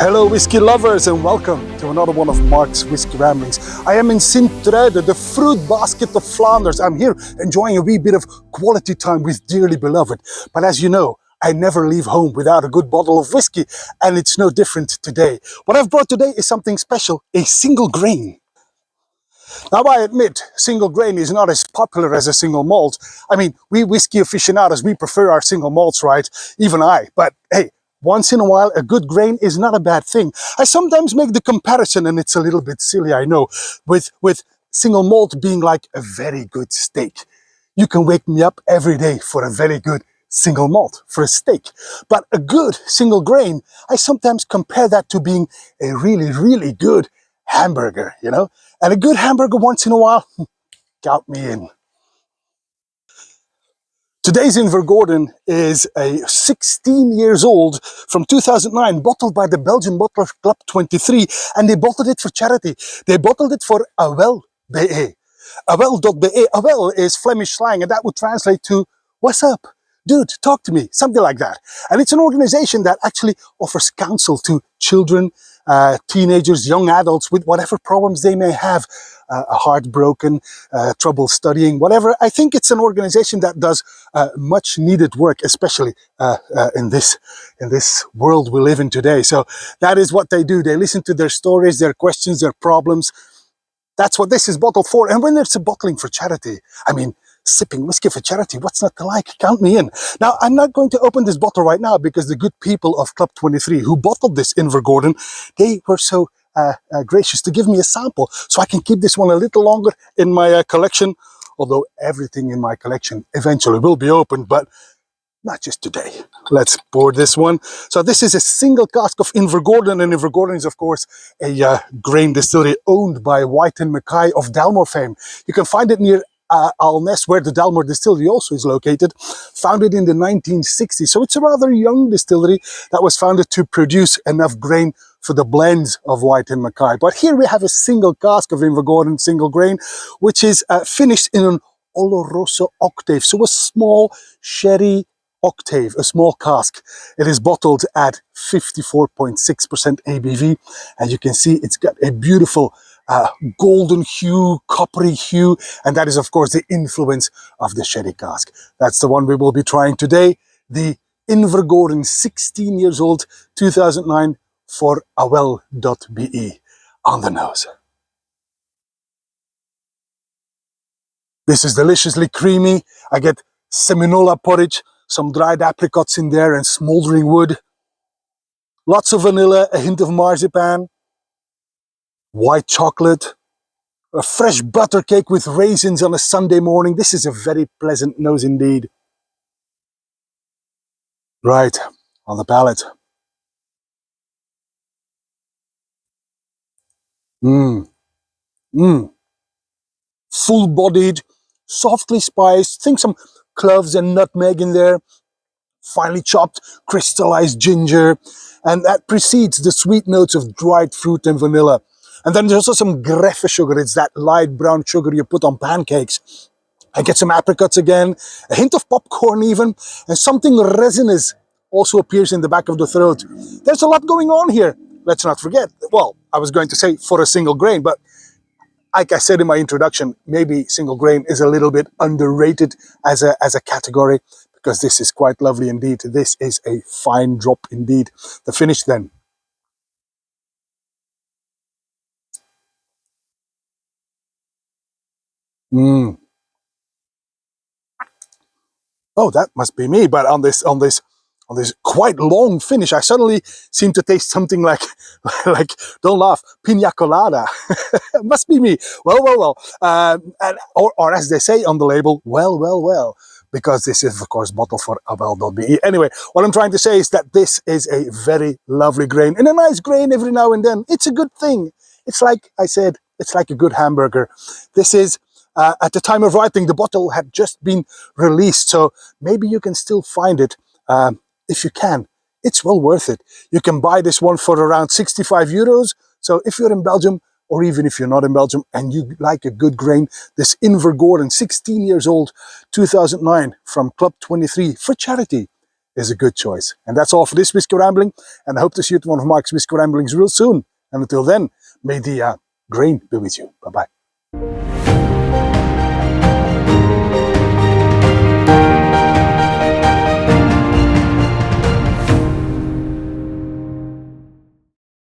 Hello whiskey lovers and welcome to another one of Mark's Whiskey Ramblings. I am in Sint-Truiden, the fruit basket of Flanders. I'm here enjoying a wee bit of quality time with dearly beloved. But as you know, I never leave home without a good bottle of whiskey, and it's no different today. What I've brought today is something special, a single grain. Now I admit, single grain is not as popular as a single malt. I mean, we whiskey aficionados, we prefer our single malts, right? Even I, but hey, once in a while, a good grain is not a bad thing. I sometimes make the comparison, and it's a little bit silly, I know, with single malt being like a very good steak. You can wake me up every day for a very good single malt, for a steak. But a good single grain, I sometimes compare that to being a really, really good hamburger, you know? And a good hamburger once in a while, count me in. Today's Invergordon is a 16 years old from 2009, bottled by the Belgian bottler Klubb23, and they bottled it for charity. They bottled it for Awel.be. Awel.be. Awel is Flemish slang, and that would translate to, what's up? Dude, talk to me, something like that. And it's an organization that actually offers counsel to children, teenagers, young adults with whatever problems they may have, heartbroken, trouble studying, whatever. I think it's an organization that does much needed work, especially in this world we live in today. So that is what they do. They listen to their stories, their questions, their problems. That's what this is bottled for. And when it's a bottling for charity, I mean, sipping whiskey for charity, what's not to like? Count me in. Now, I'm not going to open this bottle right now because the good people of Klubb23 who bottled this Invergordon, they were so gracious to give me a sample so I can keep this one a little longer in my collection, although everything in my collection eventually will be opened, but not just today. Let's pour this one. So this is a single cask of Invergordon, and Invergordon is of course a grain distillery owned by White and Mackay of Dalmore fame. You can find it near Alness, where the Dalmore distillery also is located, founded in the 1960s. So it's a rather young distillery that was founded to produce enough grain for the blends of White and Mackay. But here we have a single cask of Invergordon, single grain, which is finished in an Oloroso octave. So a small sherry octave, a small cask. It is bottled at 54.6% ABV. And you can see it's got a beautiful golden hue, coppery hue, and that is of course the influence of the sherry cask. That's the one we will be trying today, the Invergordon, 16 years old, 2009, for Awel.be. On the nose. This is deliciously creamy. I get seminola porridge, some dried apricots in there, and smoldering wood. Lots of vanilla, a hint of marzipan, white chocolate, a fresh butter cake with raisins on a Sunday morning. This is a very pleasant nose indeed. Right, on the palate. Full-bodied, softly spiced. Think some cloves and nutmeg in there. Finely chopped, crystallized ginger. And that precedes the sweet notes of dried fruit and vanilla. And then there's also some greffe sugar. It's that light brown sugar you put on pancakes. I get some apricots again, a hint of popcorn even, and something resinous also appears in the back of the throat. There's a lot going on here. Let's not forget, well, I was going to say for a single grain, but like I said in my introduction, maybe single grain is a little bit underrated as a category, because this is quite lovely indeed. This is a fine drop indeed. The finish then. Oh, that must be me. But on this quite long finish, I suddenly seem to taste something like, don't laugh, pina colada. Must be me. Well. Or as they say on the label, well. because this is, of course, bottled for Awel.be. Anyway, what I'm trying to say is that this is a very lovely grain, and a nice grain every now and then. It's a good thing. It's like I said, it's like a good hamburger. This is, at the time of writing, the bottle had just been released, so maybe you can still find it. If you can, it's well worth it. You can buy this one for around 65 euros. So if you're in Belgium, or even if you're not in Belgium and you like a good grain, this Invergordon, 16 years old, 2009, from Klubb23 for charity is a good choice. And that's all for this Whisky Rambling, and I hope to see you at one of Mark's Whisky Ramblings real soon. And until then, may the grain be with you. Bye-bye.